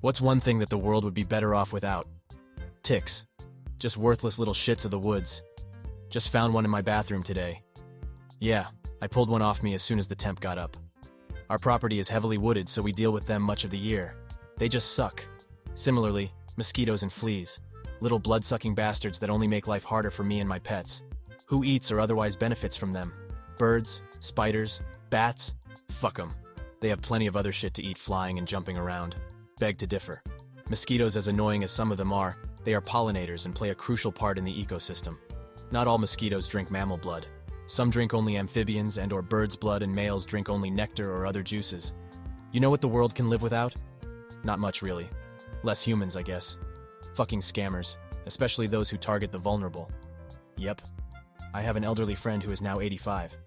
What's one thing that the world would be better off without? Ticks. Just worthless little shits of the woods. Just found one in my bathroom today. Yeah, I pulled one off me as soon as the temp got up. Our property is heavily wooded, so we deal with them much of the year. They just suck. Similarly, mosquitoes and fleas. Little blood-sucking bastards that only make life harder for me and my pets. Who eats or otherwise benefits from them? Birds? Spiders? Bats? Fuck them. They have plenty of other shit to eat flying and jumping around. Beg to differ. Mosquitoes, as annoying as some of them are, they are pollinators and play a crucial part in the ecosystem. Not all mosquitoes drink mammal blood. Some drink only amphibians and/or birds' blood, and males drink only nectar or other juices. You know what the world can live without? Not much, really. Less humans, I guess. Fucking scammers, especially those who target the vulnerable. Yep. I have an elderly friend who is now 85.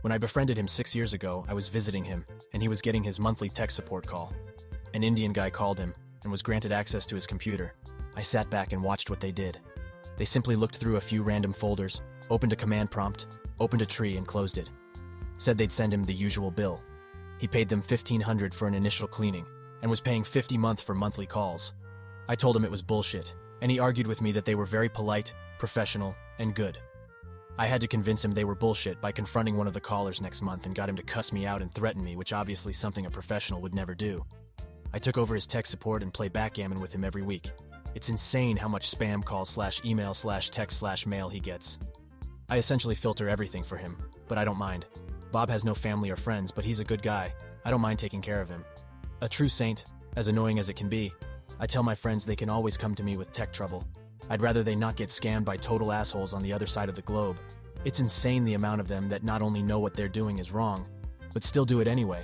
When I befriended him 6 years ago, I was visiting him, and he was getting his monthly tech support call. An Indian guy called him, and was granted access to his computer. I sat back and watched what they did. They simply looked through a few random folders, opened a command prompt, opened a tree and closed it. Said they'd send him the usual bill. He paid them $1,500 for an initial cleaning, and was paying $50 a month for monthly calls. I told him it was bullshit, and he argued with me that they were very polite, professional, and good. I had to convince him they were bullshit by confronting one of the callers next month and got him to cuss me out and threaten me, which obviously something a professional would never do. I took over his tech support and play backgammon with him every week. It's insane how much spam calls / email / text / mail he gets. I essentially filter everything for him, but I don't mind. Bob has no family or friends, but he's a good guy. I don't mind taking care of him. A true saint, as annoying as it can be. I tell my friends they can always come to me with tech trouble. I'd rather they not get scammed by total assholes on the other side of the globe. It's insane the amount of them that not only know what they're doing is wrong, but still do it anyway,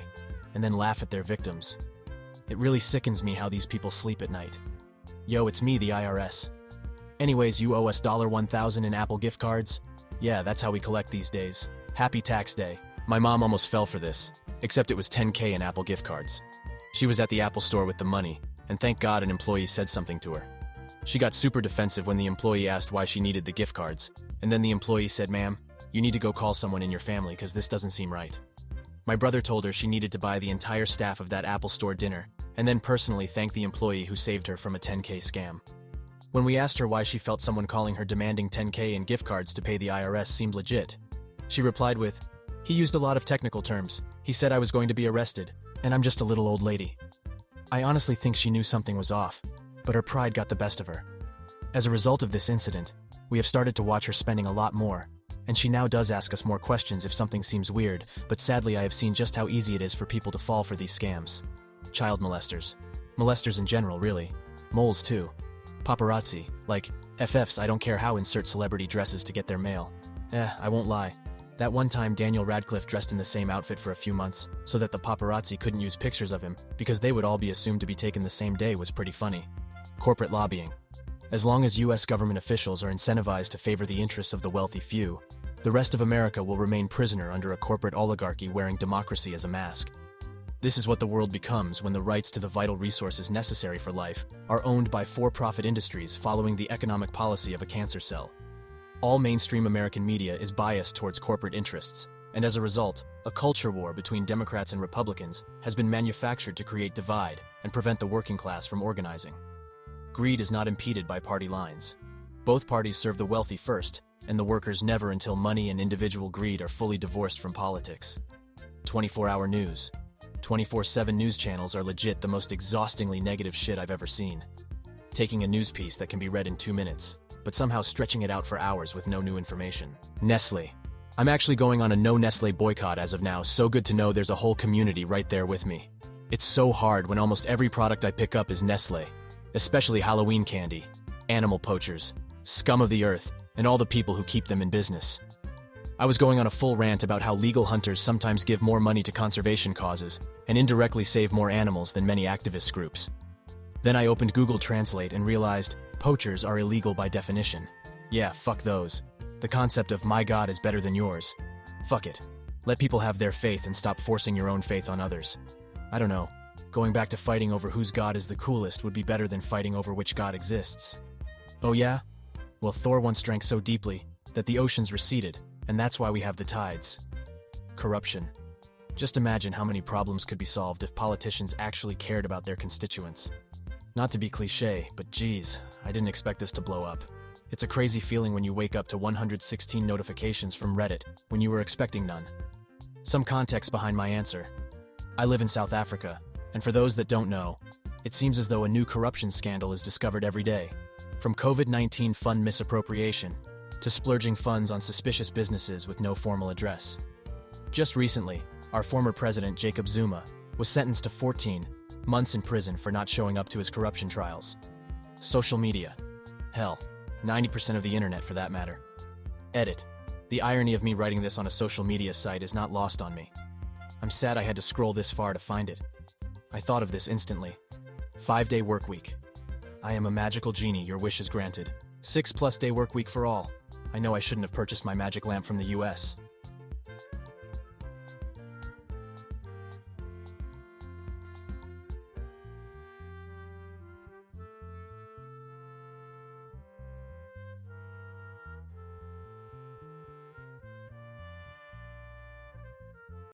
and then laugh at their victims. It really sickens me how these people sleep at night. Yo, it's me, the IRS. Anyways, you owe us $1,000 in Apple gift cards? Yeah, that's how we collect these days. Happy tax day. My mom almost fell for this, except it was $10K in Apple gift cards. She was at the Apple store with the money, and thank God an employee said something to her. She got super defensive when the employee asked why she needed the gift cards, and then the employee said, "Ma'am, you need to go call someone in your family because this doesn't seem right." My brother told her she needed to buy the entire staff of that Apple store dinner, and then personally thank the employee who saved her from a $10K scam. When we asked her why she felt someone calling her demanding $10K in gift cards to pay the IRS seemed legit, she replied with, "He used a lot of technical terms. He said I was going to be arrested, and I'm just a little old lady." I honestly think she knew something was off, but her pride got the best of her. As a result of this incident, we have started to watch her spending a lot more, and she now does ask us more questions if something seems weird, but sadly I have seen just how easy it is for people to fall for these scams. Child molesters. Molesters in general, really. Moles too. Paparazzi. Like, FFs I don't care how insert celebrity dresses to get their mail. I won't lie. That one time Daniel Radcliffe dressed in the same outfit for a few months, so that the paparazzi couldn't use pictures of him, because they would all be assumed to be taken the same day, was pretty funny. Corporate lobbying. As long as US government officials are incentivized to favor the interests of the wealthy few, the rest of America will remain prisoner under a corporate oligarchy wearing democracy as a mask. This is what the world becomes when the rights to the vital resources necessary for life are owned by for-profit industries following the economic policy of a cancer cell. All mainstream American media is biased towards corporate interests, and as a result, a culture war between Democrats and Republicans has been manufactured to create divide and prevent the working class from organizing. Greed is not impeded by party lines. Both parties serve the wealthy first, and the workers never until money and individual greed are fully divorced from politics. 24-hour news. 24/7 news channels are legit the most exhaustingly negative shit I've ever seen. Taking a news piece that can be read in 2 minutes, but somehow stretching it out for hours with no new information. Nestle. I'm actually going on a no Nestle boycott as of now, so good to know there's a whole community right there with me. It's so hard when almost every product I pick up is Nestle, especially Halloween candy, animal poachers, scum of the earth, and all the people who keep them in business. I was going on a full rant about how legal hunters sometimes give more money to conservation causes and indirectly save more animals than many activist groups. Then I opened Google Translate and realized poachers are illegal by definition. Yeah, fuck those. The concept of my God is better than yours. Fuck it. Let people have their faith and stop forcing your own faith on others. I don't know. Going back to fighting over whose God is the coolest would be better than fighting over which God exists. Oh yeah? Well, Thor once drank so deeply that the oceans receded, and that's why we have the tides. Corruption. Just imagine how many problems could be solved if politicians actually cared about their constituents. Not to be cliche, but geez, I didn't expect this to blow up. It's a crazy feeling when you wake up to 116 notifications from Reddit when you were expecting none. Some context behind my answer. I live in South Africa, and for those that don't know, it seems as though a new corruption scandal is discovered every day. From COVID-19 fund misappropriation to splurging funds on suspicious businesses with no formal address. Just recently, our former president Jacob Zuma was sentenced to 14 months in prison for not showing up to his corruption trials. Social media. Hell, 90% of the internet for that matter. Edit. The irony of me writing this on a social media site is not lost on me. I'm sad I had to scroll this far to find it. I thought of this instantly. 5-day work week. I am a magical genie, your wish is granted. 6+ day work week for all. I know I shouldn't have purchased my magic lamp from the US.